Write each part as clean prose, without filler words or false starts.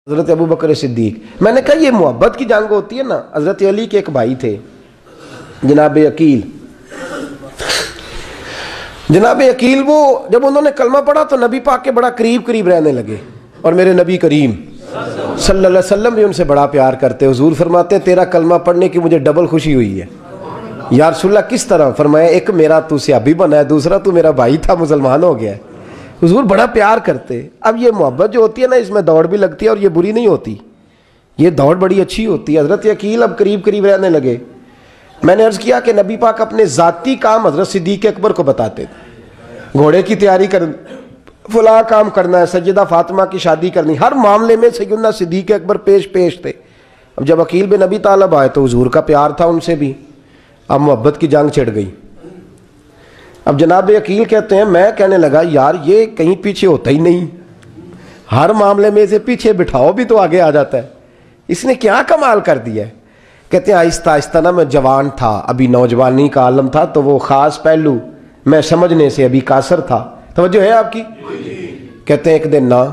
حضرت ابو بکر صدیق. میں نے کہا یہ محبت کی جنگ ہوتی ہے نا. حضرت علی کے ایک بھائی تھے جناب عقیل. جناب عقیل وہ جب انہوں نے کلمہ پڑھا تو نبی پاک کے بڑا قریب رہنے لگے، اور میرے نبی کریم صلی اللہ علیہ وسلم بھی ان سے بڑا پیار کرتے. حضور فرماتے تیرا کلمہ پڑھنے کی مجھے ڈبل خوشی ہوئی ہے. یا رسول اللہ کس طرح؟ فرمایا ایک میرا تو صحابی بنا ہے، دوسرا تو میرا بھائی تھا مسلمان ہو گیا ہے. حضور بڑا پیار کرتے. اب یہ محبت جو ہوتی ہے نا، اس میں دوڑ بھی لگتی ہے اور یہ بری نہیں ہوتی، یہ دوڑ بڑی اچھی ہوتی ہے. حضرت عقیل اب قریب رہنے لگے. میں نے عرض کیا کہ نبی پاک اپنے ذاتی کام حضرت صدیق اکبر کو بتاتے تھے. گھوڑے کی تیاری کر، فلاں کام کرنا ہے، سیدہ فاطمہ کی شادی کرنی، ہر معاملے میں سیدنا صدیق اکبر پیش تھے. اب جب عقیل بن ابی طالب آئے تو حضور کا پیار تھا ان سے بھی. اب محبت کی جنگ چھڑ گئی. اب جناب عقیل کہتے ہیں میں کہنے لگا یار یہ کہیں پیچھے ہوتا ہی نہیں، ہر معاملے میں اسے پیچھے بٹھاؤ بھی تو آگے آ جاتا ہے، اس نے کیا کمال کر دیا ہے. کہتے ہیں آہستہ آہستہ نا میں جوان تھا، ابھی نوجوانی کا عالم تھا، تو وہ خاص پہلو میں سمجھنے سے ابھی قاصر تھا. توجہ ہے آپ کی؟ کہتے ہیں ایک دن نا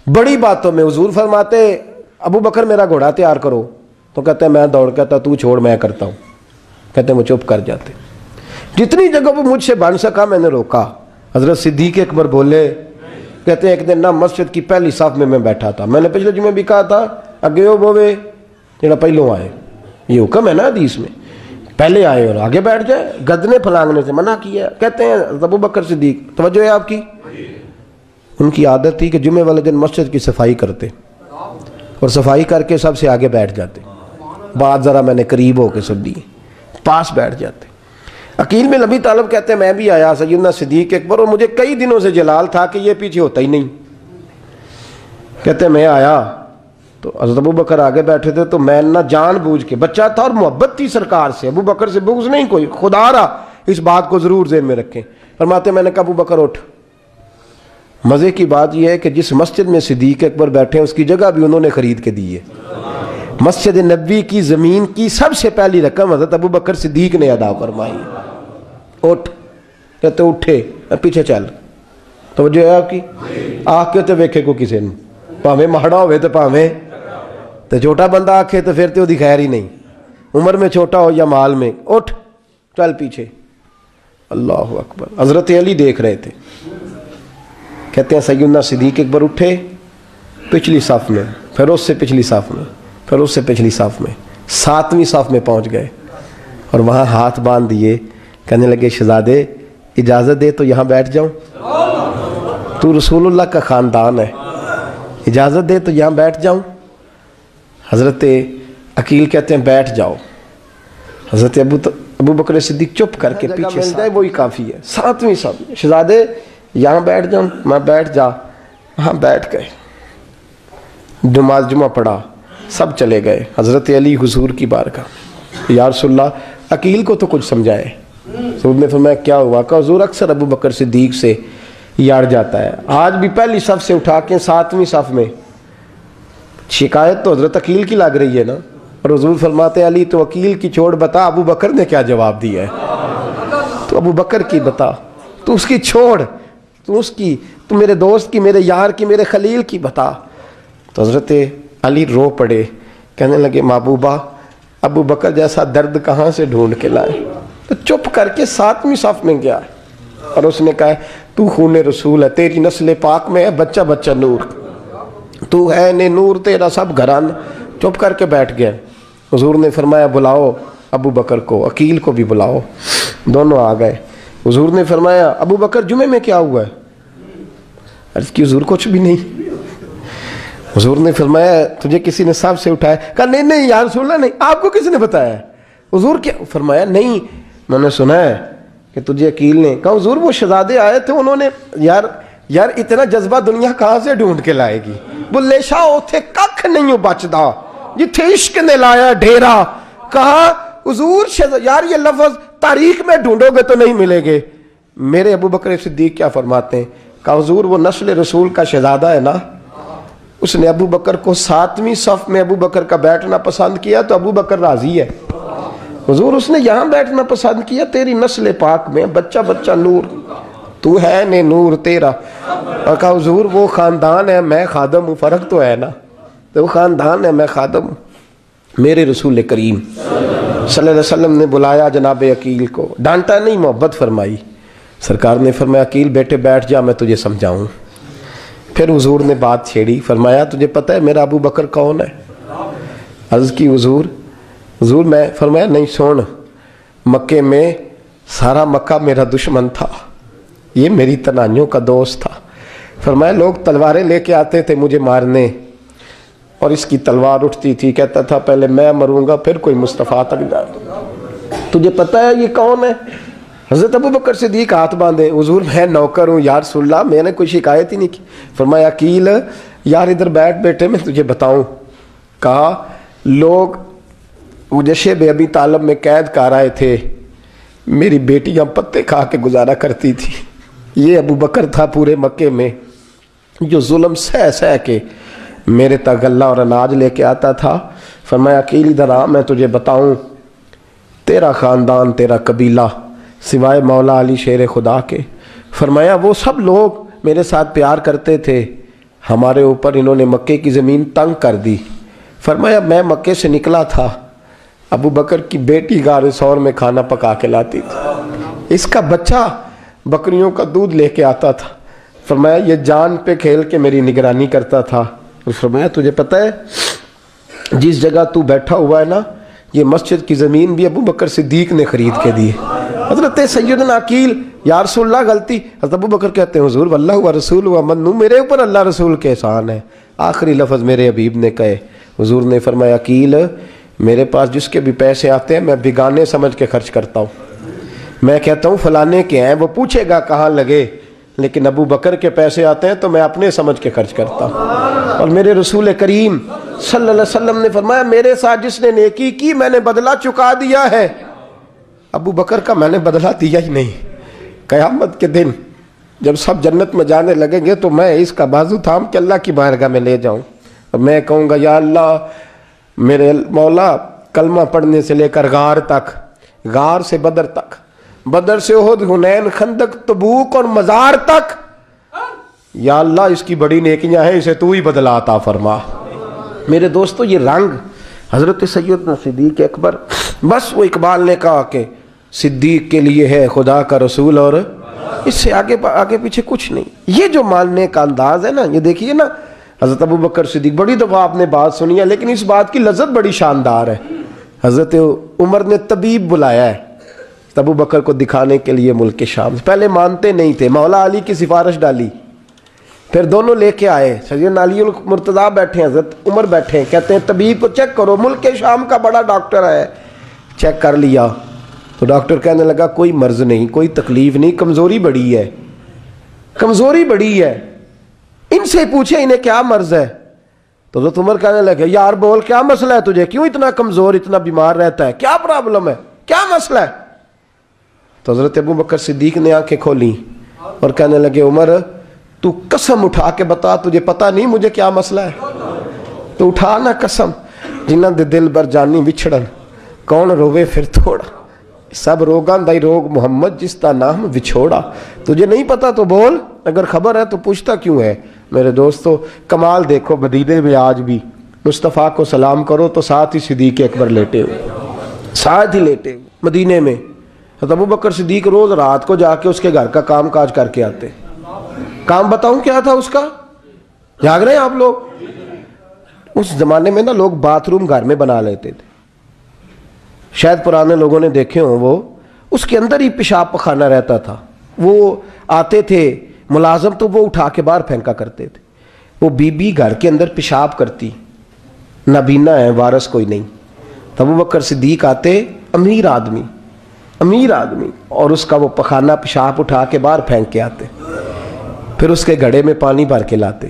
بڑی باتوں میں حضور فرماتے ابو بکر میرا گھوڑا تیار کرو، تو کہتے ہیں میں دوڑ کہتا تو چھوڑ میں کرتا ہوں. کہتے ہیں وہ چپ کر جاتے. جتنی جگہ وہ مجھ سے بن سکا میں نے روکا. حضرت صدیق اکبر بولے، کہتے ہیں ایک دن نا مسجد کی پہلی صف میں بیٹھا تھا. میں نے پچھلے جمعے بھی کہا تھا اگے ہو بوے جڑا پہلوں آئے، یہ حکم ہے نا حدیث میں، پہلے آئے اور آگے بیٹھ جائے، گدنے پھلانگنے سے منع کیا. کہتے ہیں ابو بکر صدیق، توجہ ہے آپ کی، ان کی عادت تھی کہ جمعے والے دن مسجد کی صفائی کرتے اور صفائی کر کے سب سے آگے بیٹھ جاتے. بات ذرا میں نے قریب ہو کے سن دی، پاس بیٹھ جاتے. عقیل بن ابی طالب کہتے ہیں میں بھی آیا سیدنا صدیق اکبر، اور مجھے کئی دنوں سے جلال تھا کہ یہ پیچھے ہوتا ہی نہیں. کہتے ہیں میں آیا تو حضرت ابو بکر آگے بیٹھے تھے، تو میں نہ جان بوجھ کے، بچہ تھا اور محبت تھی سرکار سے، ابو بکر سے بغض نہیں کوئی، خدا رہا اس بات کو ضرور ذہن میں رکھیں. فرماتے میں نے کہا ابو بکر اٹھ. مزے کی بات یہ ہے کہ جس مسجد میں صدیق اکبر بیٹھے ہیں اس کی جگہ بھی انہوں نے خرید کے دی ہے. مسجد نبوی کی زمین کی سب سے پہلی رقم حضرت ابو بکر صدیق نے ادا فرمائی. اٹھ. کہتے اٹھے، پیچھے چل. توجہ ہے آپ کی؟ آنکھ کے تو ویکھے کو کسی نے، پاویں مہڑا ہوئے تو پاویں تو چھوٹا بندہ آنکھے تو پھر تو دی خیر ہی نہیں، عمر میں چھوٹا ہو یا مال میں. اٹھ چل پیچھے. اللہ اکبر. حضرت علی دیکھ رہے تھے. کہتے ہیں سیدنا صدیق اکبر اٹھے، پچھلی صف میں، پھر اس سے پچھلی صف میں، پھر اس سے پچھلی صف میں، 7ویں صف میں پہنچ گئے اور وہاں ہاتھ باندھ دیے. کہنے لگے شہزادے اجازت دے تو یہاں بیٹھ جاؤں، تو رسول اللہ کا خاندان ہے، اجازت دے تو یہاں بیٹھ جاؤں. حضرت عقیل کہتے ہیں بیٹھ جاؤ. حضرت ابو بکر صدیق چپ کر کے پیچھے مل جائے وہی کافی ہے. 7ویں صف. شہزادے یہاں بیٹھ جاؤں. میں بیٹھ جا. وہاں بیٹھ گئے، نماز جمعہ پڑھا، سب چلے گئے. حضرت علی حضور کی بارگاہ، یا رسول اللہ عقیل کو تو کچھ سمجھائے. حضور نے فرمایا کیا ہوا؟ کہ حضور اکثر ابو بکر صدیق سے یاڑ جاتا ہے، آج بھی پہلی صف سے اٹھا کے 7ویں صف میں. شکایت تو حضرت عقیل کی لگ رہی ہے نا، اور حضور فرماتے علی تو عقیل کی چھوڑ، بتا ابو بکر نے کیا جواب دیا ہے. تو ابو بکر کی بتا، تو اس کی چھوڑ، تو اس کی، تو میرے دوست کی، میرے یار کی، میرے خلیل کی بتا. تو حضرت علی رو پڑے. کہنے لگے محبوبہ ابو بکر جیسا درد کہاں سے ڈھونڈ کے لائے. تو چپ کر کے 7ویں صف میں گیا اور اس نے کہا تو خون رسول ہے، تیری نسل پاک میں ہے بچہ بچہ نور، تو ہے نے نور تیرا سب گھران. چپ کر کے بیٹھ گیا. حضور نے فرمایا بلاؤ ابو بکر کو، عقیل کو بھی بلاؤ. دونوں آ گئے. حضور نے فرمایا ابو بکر جمعے میں کیا ہوا ہے؟ عرض کی حضور کچھ بھی نہیں. حضور نے فرمایا تجھے کسی نے صاحب سے اٹھایا؟ کہا نہیں یا رسول اللہ نہیں. آپ کو کس نے بتایا؟ حضور کیا؟ فرمایا نہیں میں نے سنا ہے کہ تجھے عقیل نے. کہا حضور وہ شہزادے آئے تھے، انہوں نے یار اتنا جذبہ دنیا کہاں سے ڈھونڈ کے لائے گی. بلے شاہ اوتھے ککھ نہیں بچدا جتھے عشق نے لایا ڈھیرا. کہا حضور یار یہ لفظ تاریخ میں ڈھونڈو گے تو نہیں ملے گے. میرے ابو بکر صدیق کیا فرماتے ہیں؟ کہا حضور وہ نسل رسول کا شہزادہ ہے نا، اس نے ابو بکر کو 7ویں صف میں ابو بکر کا بیٹھنا پسند کیا تو ابو بکر راضی ہے. حضور اس نے یہاں بیٹھنا پسند کیا، تیری نسل پاک میں بچہ بچہ نور، تو ہے نے نور تیرا. اور کہا حضور وہ خاندان ہے، میں خادم ہوں، فرق تو ہے نا. تو وہ خاندان ہے، میں خادم ہوں۔ میرے رسول کریم صلی اللہ علیہ وسلم نے بلایا جناب عقیل کو، ڈانٹا نہیں، محبت فرمائی۔ سرکار نے فرمایا عقیل بیٹے بیٹھ جا، میں تجھے سمجھاؤں۔ پھر حضور نے بات چھیڑی، فرمایا تجھے پتہ ہے میرا ابو بکر کون ہے؟ عرض کی حضور میں، فرمایا نہیں سن، مکے میں سارا مکہ میرا دشمن تھا، یہ میری تنائیوں کا دوست تھا۔ فرمایا لوگ تلواریں لے کے آتے تھے مجھے مارنے، اور اس کی تلوار اٹھتی تھی، کہتا تھا پہلے میں مروں گا پھر کوئی مصطفیٰ تک جائے۔ تجھے پتہ ہے یہ کون ہے؟ حضرت ابو بکر صدیق ہاتھ باندھے، حضور میں نوکر ہوں یا رسول اللہ، میں نے کوئی شکایت ہی نہیں کی۔ فرمایا عقیل یار ادھر بیٹھ بیٹے، میں تجھے بتاؤں۔ کہا لوگ مجھے شیب ابی طالب میں قید کر آئے تھے، میری بیٹیاں پتے کھا کے گزارا کرتی تھی۔ یہ ابو بکر تھا پورے مکے میں جو ظلم سہ سہ کے میرے تک غلہ اور اناج لے کے آتا تھا۔ فرمایا عقیل ادھر آ، میں تجھے بتاؤں، تیرا خاندان تیرا قبیلہ سوائے مولا علی شیر خدا کے، فرمایا وہ سب لوگ میرے ساتھ پیار کرتے تھے، ہمارے اوپر انہوں نے مکے کی زمین تنگ کر دی۔ فرمایا میں مکے سے نکلا تھا، ابو بکر کی بیٹی غار ثور میں کھانا پکا کے لاتی تھی، اس کا بچہ بکریوں کا دودھ لے کے آتا تھا۔ فرمایا یہ جان پہ کھیل کے میری نگرانی کرتا تھا۔ فرمایا تجھے پتہ ہے جس جگہ تو بیٹھا ہوا ہے نا، یہ مسجد کی زمین بھی ابو بکر صدیق نے خرید کے دی۔ حضرت سیدنا عقیل یا رسول اللہ غلطی، حضرت ابو بکر کہتے ہیں حضور واللہ و رسول و منو، میرے اوپر اللہ رسول کے احسان ہے۔ آخری لفظ میرے حبیب نے کہے، حضور نے فرمایا عقیل میرے پاس جس کے بھی پیسے آتے ہیں میں بیگانے سمجھ کے خرچ کرتا ہوں، میں کہتا ہوں فلانے کے ہیں، وہ پوچھے گا کہاں لگے، لیکن ابو بکر کے پیسے آتے ہیں تو میں اپنے سمجھ کے خرچ کرتا ہوں۔ اور میرے رسول کریم صلی اللہ علیہ وسلم نے فرمایا میرے ساتھ جس نے نیکی کی میں نے بدلہ چکا دیا ہے، ابو بکر کا میں نے بدلہ دیا ہی نہیں۔ قیامت کے دن جب سب جنت میں جانے لگیں گے تو میں اس کا بازو تھام کے اللہ کی بارگاہ میں لے جاؤں اور میں کہوں گا یا اللہ میرے مولا، کلمہ پڑھنے سے لے کر غار تک، غار سے بدر تک، بدر سے احد، حنین، خندق، تبوک اور مزار تک، یا اللہ اس کی بڑی نیکیاں ہیں، اسے تو ہی بدلہ عطا فرما۔ میرے دوستو یہ رنگ حضرت سیدنا صدیق اکبر، بس وہ اقبال نے کہا کہ صدیق کے لیے ہے خدا کا رسول اور اس سے آگے پیچھے کچھ نہیں۔ یہ جو ماننے کا انداز ہے نا، یہ دیکھیے نا، حضرت ابو بکر صدیق، بڑی دفعہ آپ نے بات سنی ہے لیکن اس بات کی لذت بڑی شاندار ہے۔ حضرت عمر نے طبیب بلایا ہے ابو بکر کو دکھانے کے لیے ملک شام، پہلے مانتے نہیں تھے، مولا علی کی سفارش ڈالی، پھر دونوں لے کے آئے، سیدنا علی المرتضیٰ بیٹھے ہیں، حضرت عمر بیٹھے ہیں، کہتے ہیں طبیب کو چیک کرو، ملک شام کا بڑا ڈاکٹر ہے۔ چیک کر لیا تو ڈاکٹر کہنے لگا کوئی مرض نہیں، کوئی تکلیف نہیں، کمزوری بڑی ہے، کمزوری بڑی ہے، ان سے پوچھے انہیں کیا مرض ہے۔ تو حضرت عمر کہنے لگے یار بول کیا مسئلہ ہے تجھے، کیوں اتنا کمزور، اتنا بیمار رہتا ہے، کیا پرابلم ہے، کیا مسئلہ ہے؟ تو حضرت ابو بکر صدیق نے آنکھیں کھولیں اور کہنے لگے عمر تو قسم اٹھا کے بتا، تجھے پتا نہیں مجھے کیا مسئلہ ہے؟ تو اٹھا نہ قسم، جنہاں دے دل بر جانی وچھڑن، کون روے پھر تھوڑا، سب روگاں دائی روگ محمد جس کا نام وچھوڑا۔ تجھے نہیں پتا تو بول، اگر خبر ہے تو پوچھتا کیوں ہے؟ میرے دوستو کمال دیکھو، مدینے میں آج بھی مصطفیٰ کو سلام کرو تو ساتھ ہی صدیق اکبر لیٹے ہوئے، ساتھ ہی لیٹے ہوئے مدینے میں۔ ابو بکر صدیق روز رات کو جا کے اس کے گھر کا کام کاج کر کے آتے۔ کام بتاؤں کیا تھا اس کا؟ جاگ رہے ہیں آپ لوگ؟ اس زمانے میں نا لوگ باتھ روم گھر میں بنا لیتے تھے، شاید پرانے لوگوں نے دیکھے ہوں، وہ اس کے اندر ہی پیشاب پخانہ رہتا تھا، وہ آتے تھے ملازم تو وہ اٹھا کے باہر پھینکا کرتے تھے، وہ بی بی گھر کے اندر پیشاب کرتی، نابینا ہے، وارث کوئی نہیں، ابو بکر صدیق آتے، امیر آدمی اور اس کا وہ پخانہ پیشاب اٹھا کے باہر پھینک کے آتے، پھر اس کے گھڑے میں پانی بھر کے لاتے،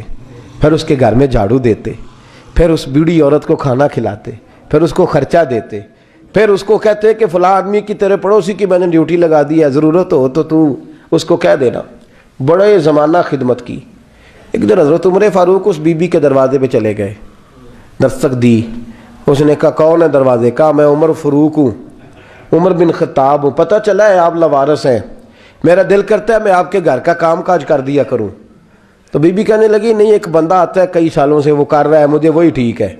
پھر اس کے گھر میں جھاڑو دیتے، پھر اس بوڑھی عورت کو کھانا کھلاتے، پھر اس کو خرچہ دیتے، پھر اس کو کہتے کہ فلاں آدمی کی تیرے پڑوسی کی میں نے ڈیوٹی لگا دی ہے، ضرورت ہو تو اس کو کہہ دینا۔ بڑے زمانہ خدمت کی۔ ایک دن حضرت عمر فاروق اس بی بی کے دروازے پہ چلے گئے، دستک دی، اس نے کہا کون ہے دروازے؟ کہا میں عمر فاروق ہوں، عمر بن خطاب ہوں، پتہ چلا ہے آپ لوارث ہیں، میرا دل کرتا ہے میں آپ کے گھر کا کام کاج کر دیا کروں۔ تو بی بی کہنے لگی نہیں، ایک بندہ آتا ہے کئی سالوں سے وہ کر رہا ہے مجھے وہی ٹھیک ہے،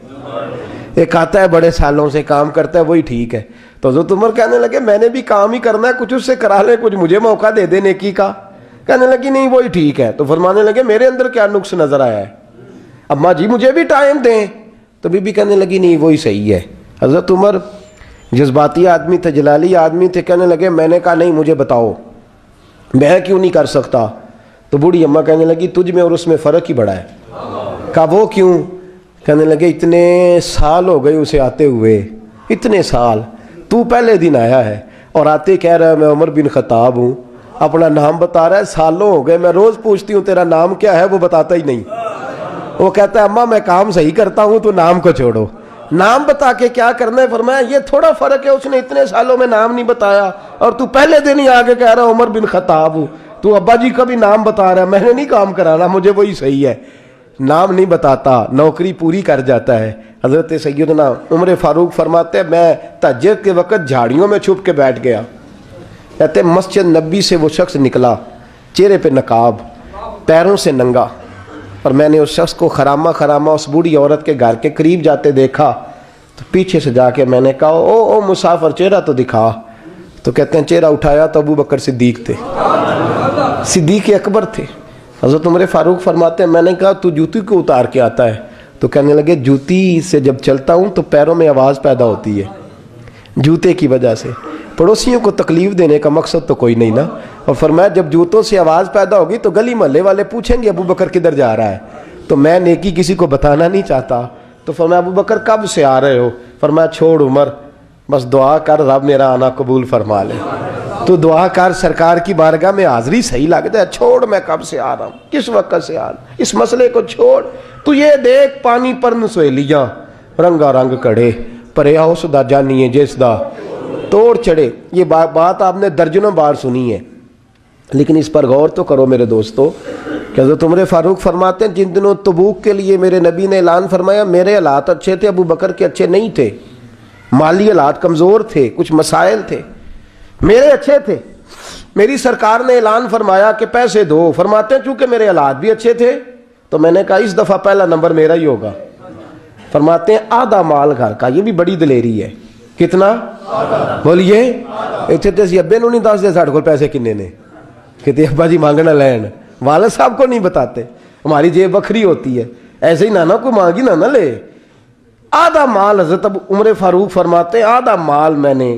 ایک آتا ہے بڑے سالوں سے کام کرتا ہے وہی ٹھیک ہے۔ تو حضرت عمر کہنے لگے میں نے بھی کام ہی کرنا ہے، کچھ اس سے کرا لیں، کچھ مجھے موقع دے دے نیکی کا۔ کہنے لگی نہیں وہی ٹھیک ہے۔ تو فرمانے لگے میرے اندر کیا نقص نظر آیا ہے، اماں جی مجھے بھی ٹائم دیں۔ تو بی بی کہنے لگی نہیں وہی صحیح ہے۔ حضرت عمر جذباتی آدمی تھے، جلالی آدمی تھے، کہنے لگے میں نے کہا نہیں مجھے بتاؤ میں کیوں نہیں کر سکتا۔ تو بوڑھی اماں کہنے لگی تجھ میں اور اس میں فرق ہی بڑا ہے۔ کہا وہ کیوں؟ کہنے لگے اتنے سال ہو گئے اسے آتے ہوئے، اتنے سال، تو پہلے دن آیا ہے اور آتے کہہ رہا ہے میں عمر بن خطاب ہوں، اپنا نام بتا رہا ہے، سالوں ہو گئے میں روز پوچھتی ہوں تیرا نام کیا ہے، وہ بتاتا ہی نہیں۔ وہ کہتا ہے اماں میں کام صحیح کرتا ہوں تو نام کو چھوڑو، نام بتا کے کیا کرنا ہے۔ فرمایا یہ تھوڑا فرق ہے، اس نے اتنے سالوں میں نام نہیں بتایا اور تو پہلے دن ہی آگے کہہ رہا عمر بن خطاب ہوں، تو ابا جی کا بھی نام بتا رہا ہے، میں نے نہیں کام کرانا، مجھے وہی صحیح ہے۔ نام نہیں بتاتا، نوکری پوری کر جاتا ہے۔ حضرت سیدنا عمر فاروق فرماتے ہیں میں تہجد کے وقت جھاڑیوں میں چھپ کے بیٹھ گیا، کہتے ہیں مسجد نبی سے وہ شخص نکلا، چہرے پہ نقاب، پیروں سے ننگا، اور میں نے اس شخص کو خرامہ خرامہ اس بوڑھی عورت کے گھر کے قریب جاتے دیکھا، تو پیچھے سے جا کے میں نے کہا او مسافر چہرہ تو دکھا۔ تو کہتے ہیں چہرہ اٹھایا تو ابو بکر صدیق تھے، صدیق اکبر تھے۔ حضرت عمر فاروق فرماتے ہیں میں نے کہا تو جوتی کو اتار کے آتا ہے؟ تو کہنے لگے جوتی سے جب چلتا ہوں تو پیروں میں آواز پیدا ہوتی ہے، جوتے کی وجہ سے، پڑوسیوں کو تکلیف دینے کا مقصد تو کوئی نہیں نا۔ اور فرمایا جب جوتوں سے آواز پیدا ہوگی تو گلی محلے والے پوچھیں گے ابو بکر کدھر جا رہا ہے، تو میں نیکی کسی کو بتانا نہیں چاہتا۔ تو فرمایا ابو بکر کب سے آ رہے ہو؟ فرمایا چھوڑ عمر، بس دعا کر رب میرا آنا قبول فرما لے، تو دعا کر سرکار کی بارگاہ میں حاضری صحیح لگتا ہے، چھوڑ میں کب سے آ رہا ہوں، کس وقت سے آ رہا ہوں، اس مسئلے کو چھوڑ، تو یہ دیکھ پانی پر نسویلیاں رنگا رنگ کڑے پریا اس دا جانیے جس دا توڑ چڑھے۔ یہ بات آپ نے درجنوں بار سنی ہے، لیکن اس پر غور تو کرو میرے دوستو کہ حضرت عمر فاروق فرماتے ہیں جن دنوں تبوک کے لیے میرے نبی نے اعلان فرمایا میرے حالات اچھے تھے، ابو بکر کے اچھے نہیں تھے، مالی حالات کمزور تھے، کچھ مسائل تھے، میرے اچھے تھے۔ میری سرکار نے اعلان فرمایا کہ پیسے دو، فرماتے ہیں چونکہ میرے حالات بھی اچھے تھے تو میں نے کہا اس دفعہ پہلا نمبر میرا ہی ہوگا۔ فرماتے ہیں آدھا مال گھر کا، یہ بھی بڑی دلیری ہے۔ کتنا؟ بولیے اتنے تے ابے نو نہیں دس دے ساڑھے کو پیسے کنے نے، کہتے ابا جی مانگنا لین، والد صاحب کو نہیں بتاتے، ہماری جیب بکھری ہوتی ہے، ایسے ہی نانا کو مانگی نانا لے۔ آدھا مال حضرت عمر فاروق فرماتے ہیں آدھا مال میں نے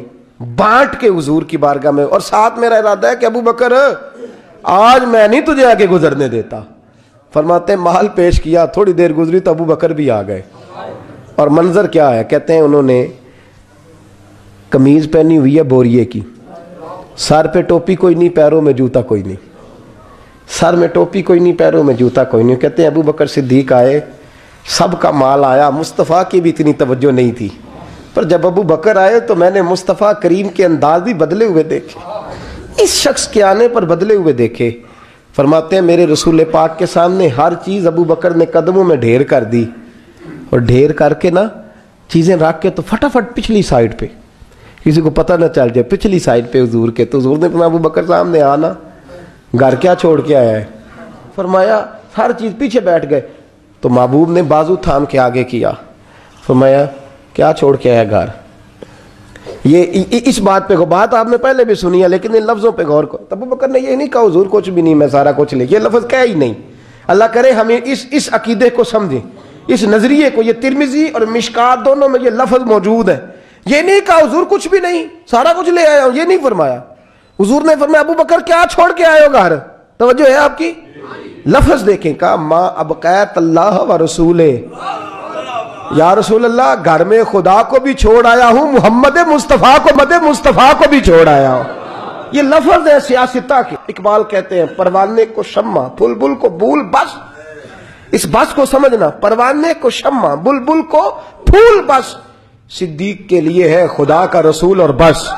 بانٹ کے حضور کی بارگاہ میں، اور ساتھ میرا ارادہ ہے کہ ابو بکر آج میں نہیں تجھے آگے گزرنے دیتا۔ فرماتے ہیں مال پیش کیا، تھوڑی دیر گزری تو ابو بکر بھی آ گئے، اور منظر کیا ہے؟ کہتے ہیں انہوں نے قمیض پہنی ہوئی ہے بوریے کی، سر پہ ٹوپی کوئی نہیں، پیروں میں جوتا کوئی نہیں، سر میں ٹوپی کوئی نہیں، پیروں میں جوتا کوئی نہیں۔ کہتے ہیں ابو بکر صدیق آئے، سب کا مال آیا، مصطفیٰ کی بھی اتنی توجہ نہیں تھی، پر جب ابو بکر آئے تو میں نے مصطفیٰ کریم کے انداز بھی بدلے ہوئے دیکھے، اس شخص کے آنے پر بدلے ہوئے دیکھے۔ فرماتے ہیں میرے رسول پاک کے سامنے ہر چیز ابو بکر نے قدموں میں ڈھیر کر دی، اور ڈھیر کر کے نا چیزیں رکھ کے تو فٹافٹ پچھلی سائیڈ پہ، کسی کو پتہ نہ چل جائے، پچھلی سائیڈ پہ حضور کے۔ تو حضور نے فرمایا ابو بکر سامنے آنا، گھر کیا چھوڑ کے آیا ہے؟ فرمایا ہر چیز، پیچھے بیٹھ گئے۔ تو محبوب نے بازو تھام کے آگے کیا، فرمایا کیا چھوڑ کے آیا گھر؟ یہ اس بات پہ بات آپ نے پہلے بھی سنی ہے، لیکن ان لفظوں پہ غور کرو۔ ابو بکر نے یہ نہیں کہا حضور کچھ بھی نہیں میں سارا کچھ لے، یہ لفظ کہا ہی نہیں۔ اللہ کرے ہمیں اس عقیدے کو سمجھیں، اس نظریے کو۔ یہ ترمذی اور مشکات دونوں میں یہ لفظ موجود ہے۔ یہ نہیں کہا حضور کچھ بھی نہیں سارا کچھ لے آیا ہوں، یہ نہیں فرمایا۔ حضور نے فرمایا ابو بکر کیا چھوڑ کے آئے ہو گھر؟ توجہ ہے آپ کی؟ لفظ دیکھیں، کہا ما ابقیت اللہ و رسولہ، یا رسول اللہ گھر میں خدا کو بھی چھوڑ آیا ہوں، محمد مصطفیٰ کو بھی چھوڑ آیا ہوں۔ یہ لفظ ہے سیاستہ کے۔ اقبال کہتے ہیں پروانے کو شمع بلبل کو پھول، بس اس بس کو سمجھنا، پروانے کو شمع بلبل کو پھول، بس صدیق کے لیے ہے خدا کا رسول اور بس۔